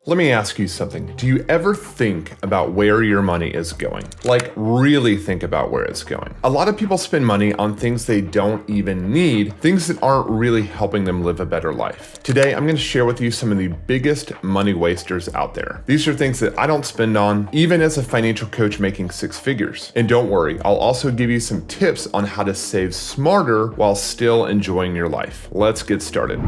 Let me ask you something. Do you ever think about where your money is going? Like, really think about where it's going. A lot of people spend money on things they don't even need, things that aren't really helping them live a better life. Today, I'm going to share with you some of the biggest money wasters out there. These are things that I don't spend on, even as a financial coach making six figures. And don't worry, I'll also give you some tips on how to save smarter while still enjoying your life. Let's get started.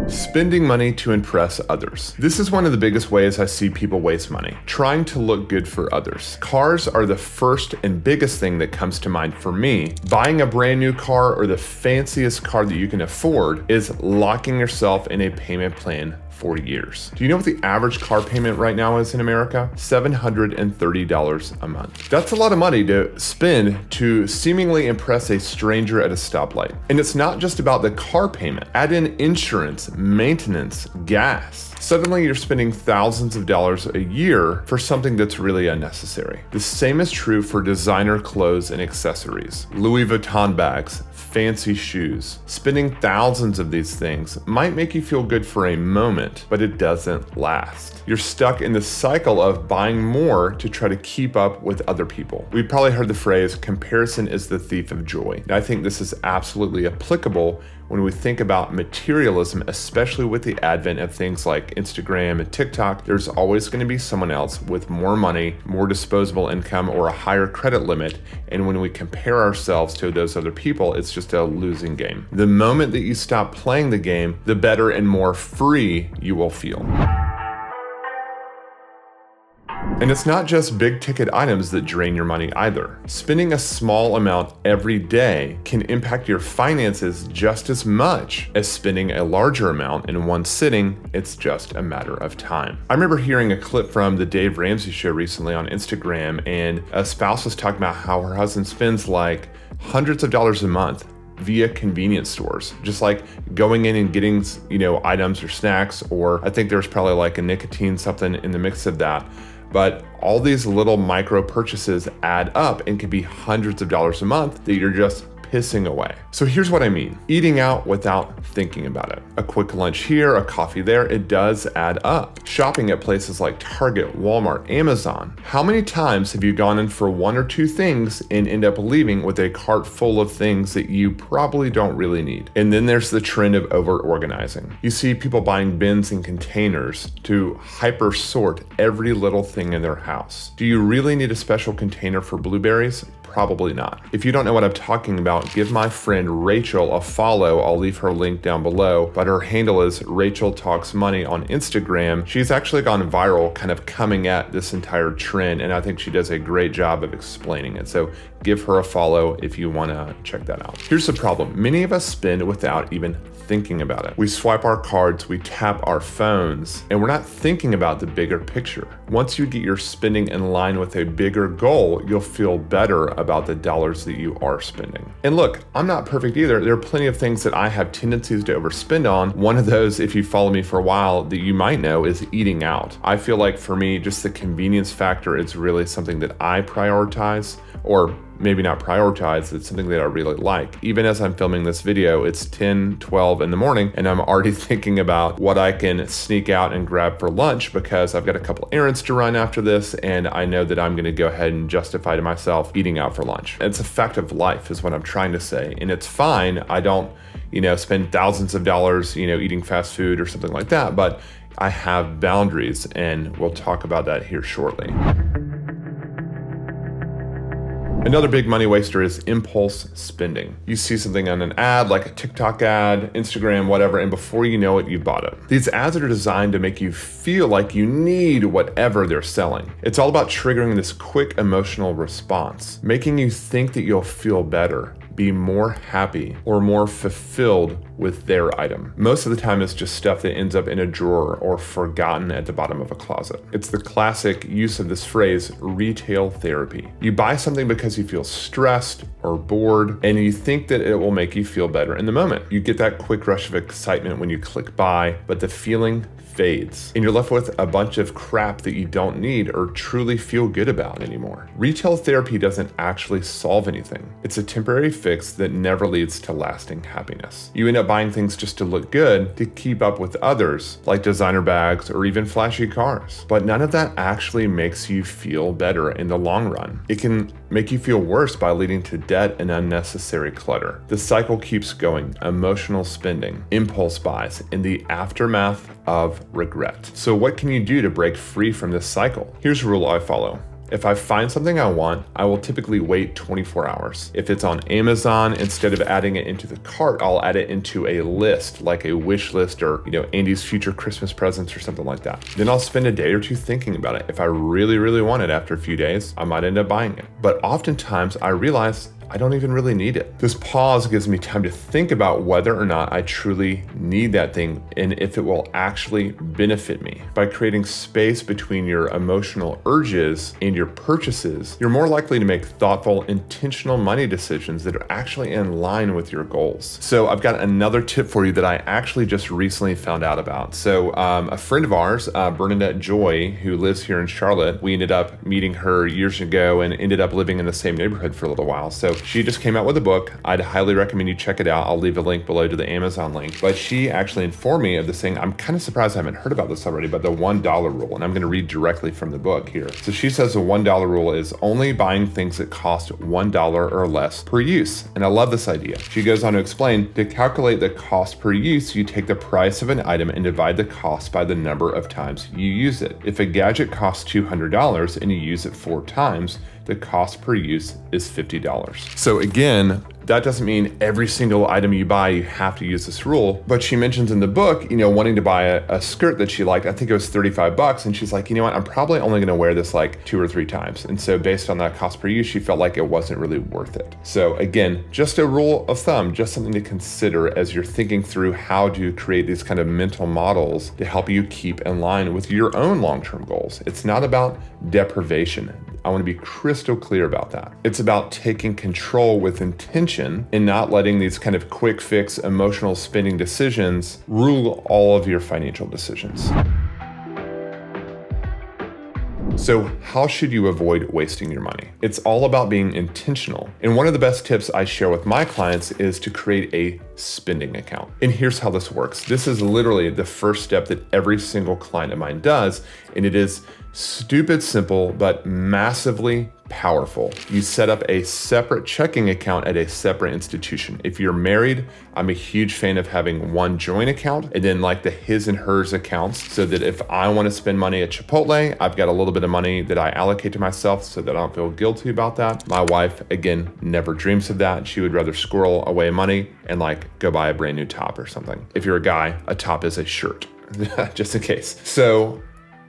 Spending money to impress others. This is one of the biggest ways I see people waste money, trying to look good for others. Cars are the first and biggest thing that comes to mind for me. Buying a brand new car or the fanciest car that you can afford is locking yourself in a payment plan for years. Do you know what the average car payment right now is in America? $730 a month. That's a lot of money to spend to seemingly impress a stranger at a stoplight. And it's not just about the car payment. Add in insurance, maintenance, gas. Suddenly you're spending thousands of dollars a year for something that's really unnecessary. The same is true for designer clothes and accessories, Louis Vuitton bags, fancy shoes. Spending thousands of these things might make you feel good for a moment, but it doesn't last. You're stuck in the cycle of buying more to try to keep up with other people. We've probably heard the phrase, comparison is the thief of joy. And I think this is absolutely applicable when we think about materialism, especially with the advent of things like Instagram and TikTok. There's always going to be someone else with more money, more disposable income, or a higher credit limit. And when we compare ourselves to those other people, it's just a losing game. The moment that you stop playing the game, the better and more free you will feel. And it's not just big ticket items that drain your money either. Spending a small amount every day can impact your finances just as much as spending a larger amount in one sitting. It's just a matter of time. I remember hearing a clip from the Dave Ramsey show recently on Instagram, and a spouse was talking about how her husband spends like hundreds of dollars a month via convenience stores, just like going in and getting, items or snacks, or I think there's probably like a nicotine something in the mix of that. But all these little micro purchases add up and can be hundreds of dollars a month that you're just pissing away. So here's what I mean. Eating out without thinking about it. A quick lunch here, a coffee there, it does add up. Shopping at places like Target, Walmart, Amazon. How many times have you gone in for one or two things and end up leaving with a cart full of things that you probably don't really need? And then there's the trend of over-organizing. You see people buying bins and containers to hyper-sort every little thing in their house. Do you really need a special container for blueberries? Probably not. If you don't know what I'm talking about, give my friend Rachel a follow. I'll leave her link down below, but her handle is Rachel Talks Money on Instagram. She's actually gone viral kind of coming at this entire trend, and I think she does a great job of explaining it. So give her a follow if you want to check that out. Here's the problem. Many of us spend without even thinking about it. We swipe our cards, we tap our phones, and we're not thinking about the bigger picture. Once you get your spending in line with a bigger goal, you'll feel better about the dollars that you are spending. And look, I'm not perfect either. There are plenty of things that I have tendencies to overspend on. One of those, if you follow me for a while, that you might know is eating out. I feel like for me, just the convenience factor is really something that I prioritize, or maybe not prioritize, it's something that I really like. Even as I'm filming this video, it's 10, 12 in the morning, and I'm already thinking about what I can sneak out and grab for lunch because I've got a couple errands to run after this, and I know that I'm gonna go ahead and justify to myself eating out for lunch. It's a fact of life is what I'm trying to say, and it's fine. I don't, spend thousands of dollars, eating fast food or something like that, but I have boundaries, and we'll talk about that here shortly. Another big money waster is impulse spending. You see something on an ad, like a TikTok ad, Instagram, whatever, and before you know it, you bought it. These ads are designed to make you feel like you need whatever they're selling. It's all about triggering this quick emotional response, making you think that you'll feel better, be more happy, or more fulfilled with their item. Most of the time, it's just stuff that ends up in a drawer or forgotten at the bottom of a closet. It's the classic use of this phrase, retail therapy. You buy something because you feel stressed or bored, and you think that it will make you feel better in the moment. You get that quick rush of excitement when you click buy, but the feeling fades, and you're left with a bunch of crap that you don't need or truly feel good about anymore. Retail therapy doesn't actually solve anything. It's a temporary fix that never leads to lasting happiness. You end up up buying things just to look good, to keep up with others, like designer bags or even flashy cars. But none of that actually makes you feel better in the long run. It can make you feel worse by leading to debt and unnecessary clutter. The cycle keeps going: emotional spending, impulse buys, in the aftermath of regret. So what can you do to break free from this cycle? Here's a rule I follow. If I find something I want, I will typically wait 24 hours. If it's on Amazon, instead of adding it into the cart, I'll add it into a list, like a wish list or, Andy's future Christmas presents or something like that. Then I'll spend a day or two thinking about it. If I really, really want it after a few days, I might end up buying it. But oftentimes I realize I don't even really need it. This pause gives me time to think about whether or not I truly need that thing and if it will actually benefit me. By creating space between your emotional urges and your purchases, you're more likely to make thoughtful, intentional money decisions that are actually in line with your goals. So I've got another tip for you that I actually just recently found out about. So a friend of ours, Bernadette Joy, who lives here in Charlotte, we ended up meeting her years ago and ended up living in the same neighborhood for a little while. So she just came out with a book. I'd highly recommend you check it out. I'll leave a link below to the Amazon link. But she actually informed me of this thing. I'm kind of surprised I haven't heard about this already, but the $1 rule. And I'm going to read directly from the book here. So she says the $1 rule is only buying things that cost $1 or less per use. And I love this idea. She goes on to explain, to calculate the cost per use, you take the price of an item and divide the cost by the number of times you use it. If a gadget costs $200 and you use it 4 times, the cost per use is $50. So again, that doesn't mean every single item you buy, you have to use this rule. But she mentions in the book, wanting to buy a skirt that she liked. I think it was $35. And she's like, you know what? I'm probably only going to wear this like 2 or 3 times. And so based on that cost per use, she felt like it wasn't really worth it. So again, just a rule of thumb, just something to consider as you're thinking through how to create these kind of mental models to help you keep in line with your own long-term goals. It's not about deprivation. I want to be crystal clear about that. It's about taking control with intention and not letting these kind of quick fix emotional spending decisions rule all of your financial decisions. So how should you avoid wasting your money? It's all about being intentional. And one of the best tips I share with my clients is to create a spending account. And here's how this works. This is literally the first step that every single client of mine does. And it is stupid simple, but massively powerful. You set up a separate checking account at a separate institution. If you're married, I'm a huge fan of having one joint account and then like the his and hers accounts, so that if I want to spend money at Chipotle, I've got a little bit of money that I allocate to myself so that I don't feel guilty about that. My wife, again, never dreams of that. She would rather squirrel away money and like go buy a brand new top or something. If you're a guy, a top is a shirt, just in case. So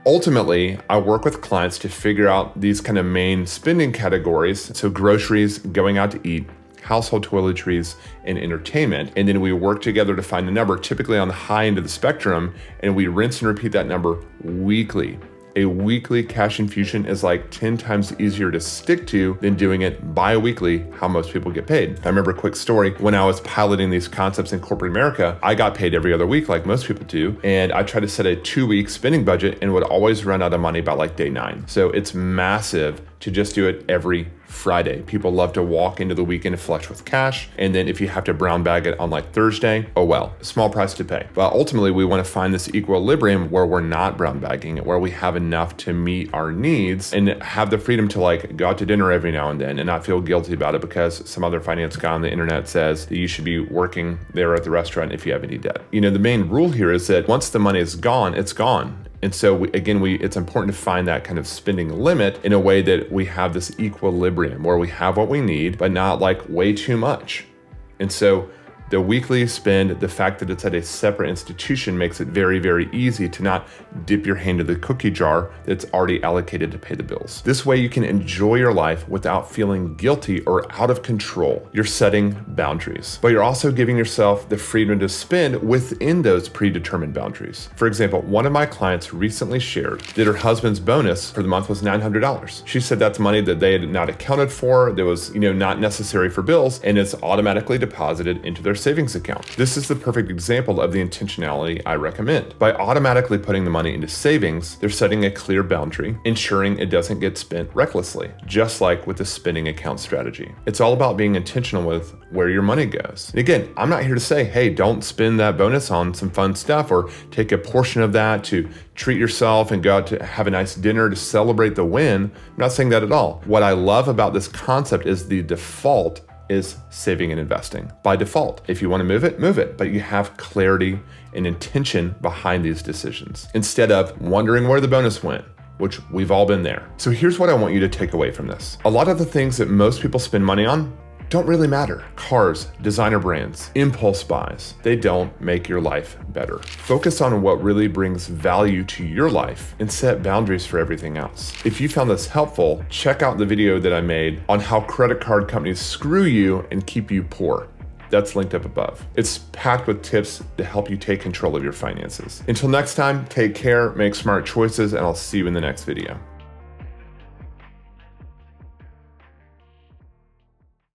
ultimately, I work with clients to figure out these kind of main spending categories. So groceries, going out to eat, household toiletries, and entertainment. And then we work together to find a number, typically on the high end of the spectrum, and we rinse and repeat that number weekly. A weekly cash infusion is like 10 times easier to stick to than doing it bi-weekly, how most people get paid. I remember a quick story. When I was piloting these concepts in corporate America, I got paid every other week like most people do. And I tried to set a 2-week spending budget and would always run out of money by like day 9. So it's massive to just do it every Friday. People love to walk into the weekend flush with cash. And then if you have to brown bag it on like Thursday, oh well, small price to pay. But ultimately, we want to find this equilibrium where we're not brown bagging it, where we have enough to meet our needs and have the freedom to like go out to dinner every now and then and not feel guilty about it because some other finance guy on the internet says that you should be working there at the restaurant if you have any debt. The main rule here is that once the money is gone, it's gone. And so it's important to find that kind of spending limit in a way that we have this equilibrium where we have what we need, but not like way too much. And so the weekly spend, the fact that it's at a separate institution makes it very, very easy to not dip your hand into the cookie jar that's already allocated to pay the bills. This way you can enjoy your life without feeling guilty or out of control. You're setting boundaries, but you're also giving yourself the freedom to spend within those predetermined boundaries. For example, one of my clients recently shared that her husband's bonus for the month was $900. She said that's money that they had not accounted for, that was, not necessary for bills, and it's automatically deposited into their their savings account. This is the perfect example of the intentionality I recommend. By automatically putting the money into savings, they're setting a clear boundary, ensuring it doesn't get spent recklessly, just like with the spending account strategy. It's all about being intentional with where your money goes. And again, I'm not here to say, hey, don't spend that bonus on some fun stuff or take a portion of that to treat yourself and go out to have a nice dinner to celebrate the win. I'm not saying that at all. What I love about this concept is the default is saving and investing by default. If you want to move it, but you have clarity and intention behind these decisions instead of wondering where the bonus went, which we've all been there. So here's what I want you to take away from this. A lot of the things that most people spend money on don't really matter. Cars, designer brands, impulse buys, they don't make your life better. Focus on what really brings value to your life and set boundaries for everything else. If you found this helpful, check out the video that I made on how credit card companies screw you and keep you poor. That's linked up above. It's packed with tips to help you take control of your finances. Until next time, take care, make smart choices, and I'll see you in the next video.